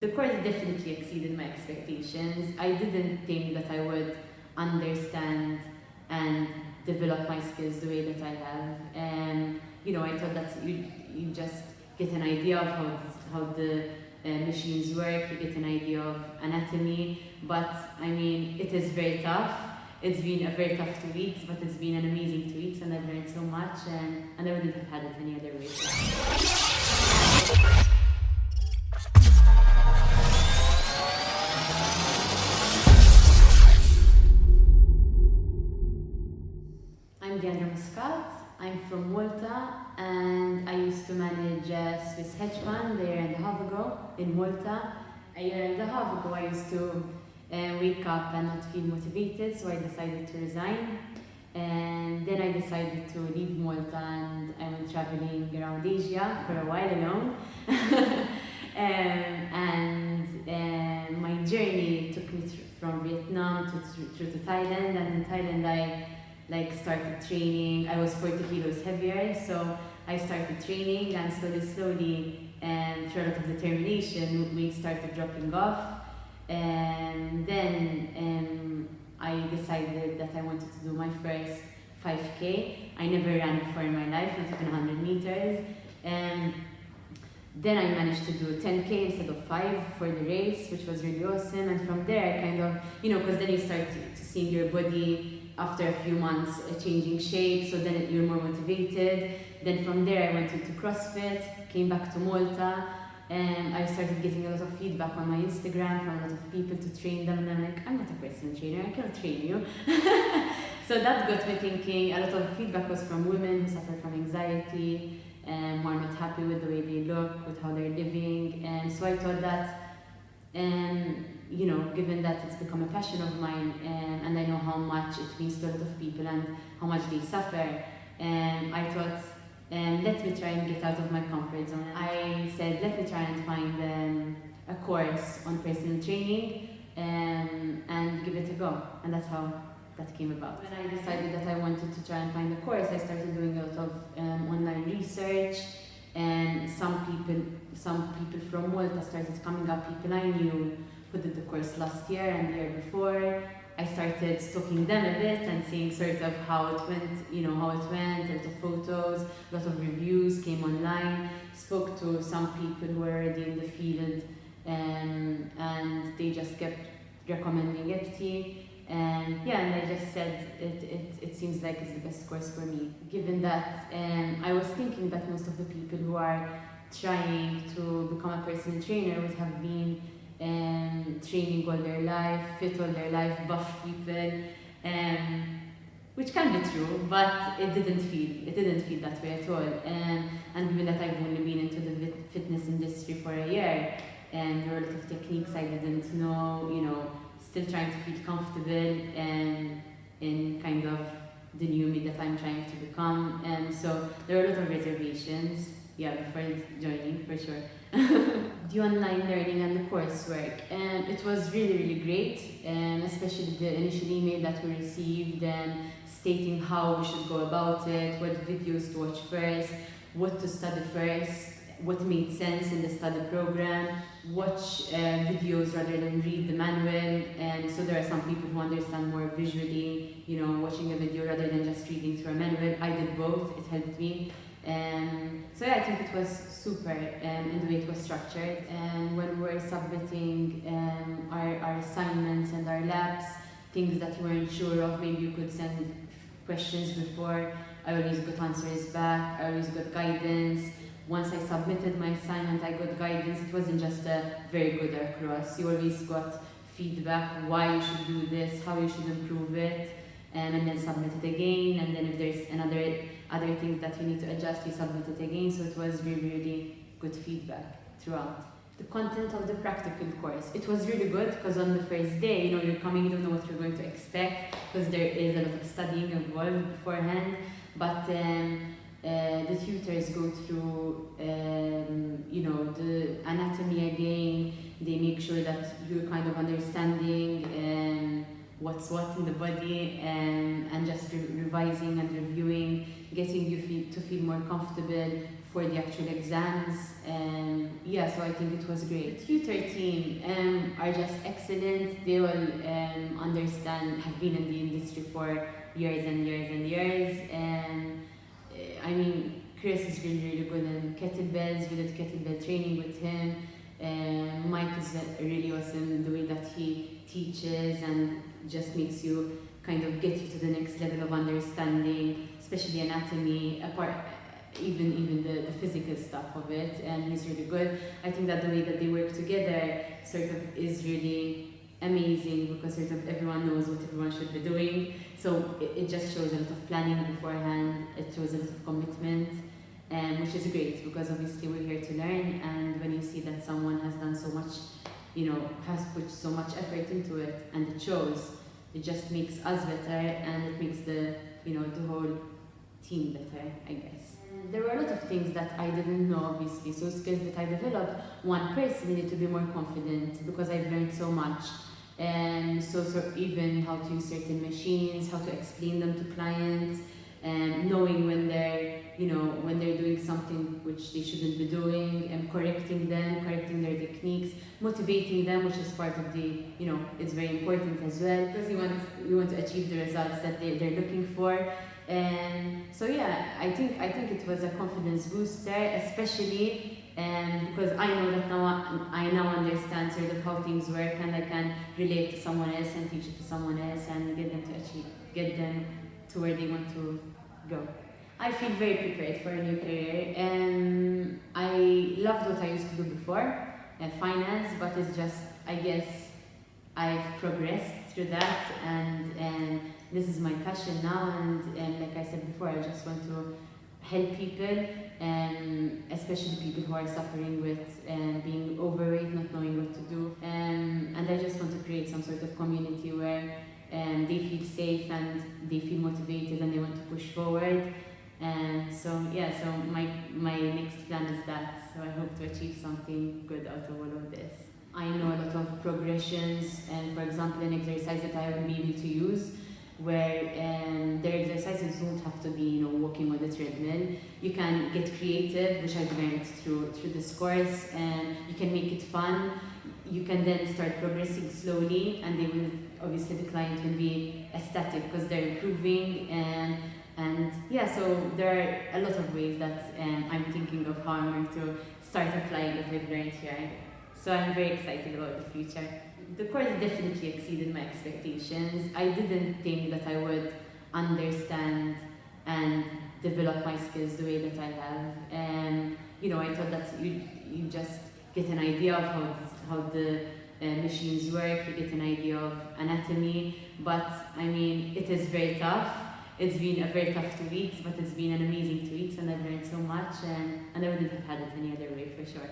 The course definitely exceeded my expectations. I didn't think that I would understand and develop my skills the way that I have. I thought that you just get an idea of how the machines work, you get an idea of anatomy, but I mean, it is very tough. It's been a very tough 2 weeks, but it's been an amazing 2 weeks, and I've learned so much, and I wouldn't have had it any other way. I'm Diandra Muscat. I'm from Malta, and I used to manage a Swiss hedge fund there in the half ago in Malta. A year and a half ago, I used to wake up and not feel motivated, so I decided to resign. And then I decided to leave Malta, and I went traveling around Asia for a while alone. My journey took me from Vietnam through to Thailand, and in Thailand I started training. I was 40 kilos heavier, so I started training, and slowly, through a lot of determination, weight started dropping off. And then I decided that I wanted to do my first 5K. I never ran before in my life, not even 100 meters. Then I managed to do 10K instead of 5 for the race, which was really awesome. And from there, I kind of, because then you start to see your body after a few months changing shape, so then you're more motivated. Then from there, I went into CrossFit, came back to Malta, and I started getting a lot of feedback on my Instagram from a lot of people to train them, and I'm like, I'm not a personal trainer, I cannot train you. So that got me thinking. A lot of feedback was from women who suffer from anxiety, who are not happy with the way they look, with how they're living. And so I thought that, given that it's become a passion of mine, and I know how much it means to a lot of people and how much they suffer, I thought, let me try and get out of my comfort zone. I said, let me try and find a course on personal training and give it a go. And that's how that came about. When I decided that I wanted to try and find a course, I started doing a lot of online research, and some people from Malta started coming up, people I knew who did the course last year and the year before. I started stalking them a bit and seeing sort of how it went, a lot of photos, a lot of reviews came online, spoke to some people who were already in the field, and they just kept recommending EPT. And I just said it seems like it's the best course for me. Given that I was thinking that most of the people who are trying to become a personal trainer would have been training all their life, fit all their life, buff people, which can be true, but it didn't feel that way at all. And given that I've only been into the fitness industry for a year, and there were a lot of techniques I didn't know, still trying to feel comfortable in kind of the new me that I'm trying to become. So there were a lot of reservations, before joining, for sure. The online learning and the coursework, it was really, really great, especially the initial email that we received stating how we should go about it, what videos to watch first, what to study first, what made sense in the study program, watch videos rather than read the manual. And so there are some people who understand more visually, watching a video rather than just reading through a manual. I did both, it helped me. I think it was super in the way it was structured. And when we were submitting our assignments and our labs, things that you weren't sure of, maybe you could send questions before, I always got answers back, I always got guidance. Once I submitted my assignment, I got guidance. It wasn't just a very good or cross. You always got feedback, why you should do this, how you should improve it, and then submit it again. And then if there's other things that you need to adjust, you submit it again. So it was really, really good feedback throughout. The content of the practical course, it was really good because on the first day, you're coming, you don't know what you're going to expect because there is a lot of studying involved beforehand. But the tutors go through, the anatomy again. They make sure that you're kind of understanding what's what in the body, and just revising and reviewing, getting you to feel more comfortable for the actual exams. Yeah, so I think it was great. The tutor team are just excellent. They all understand, have been in the industry for years and years and years. I mean, Chris is really good in kettlebells. We did kettlebell training with him. Mike is really awesome in the way that he teaches and just makes you kind of get you to the next level of understanding, especially anatomy, apart even the physical stuff of it, and he's really good. I think that the way that they work together sort of is really amazing because sort of everyone knows what everyone should be doing. So it just shows a lot of planning beforehand, it shows a lot of commitment, which is great because obviously we're here to learn, and when you see that someone has done so much, has put so much effort into it and it shows, it just makes us better and it makes the whole team better, I guess. And there were a lot of things that I didn't know, obviously, so skills that I developed. One, personally, to be more confident because I've learned so much. So even how to use certain machines, how to explain them to clients, knowing when they're doing something which they shouldn't be doing, and correcting their techniques, motivating them, which is part of the, it's very important as well because you want to achieve the results that they're looking for. So yeah, I think it was a confidence booster, especially because I know that I now understand sort of how things work, and I can relate to someone else and teach it to someone else and get them to where they want to go. I feel very prepared for a new career. I loved what I used to do before, finance, but it's just, I guess, I've progressed through that, and this is my passion now, and like I said before, I just want to help people, especially people who are suffering with being overweight, not knowing what to do, and I just want to create some sort of community where they feel safe and they feel motivated and they want to push forward. So my next plan is that. So I hope to achieve something good out of all of this. I know a lot of progressions, and for example, an exercise that I will be able to use, where their exercises don't have to be walking on the treadmill. You can get creative, which I've learned through this course, and you can make it fun. You can then start progressing slowly, and obviously the client will be ecstatic because they're improving, and yeah, so there are a lot of ways that I'm thinking of how I'm going to start applying what I've learned here. So I'm very excited about the future. The course definitely exceeded my expectations. I didn't think that I would understand and develop my skills the way that I have. I thought that you just get an idea of how the machines work, you get an idea of anatomy, but I mean, it is very tough. It's been a very tough 2 weeks, but it's been an amazing 2 weeks, and I've learned so much, and I wouldn't have had it any other way, for sure.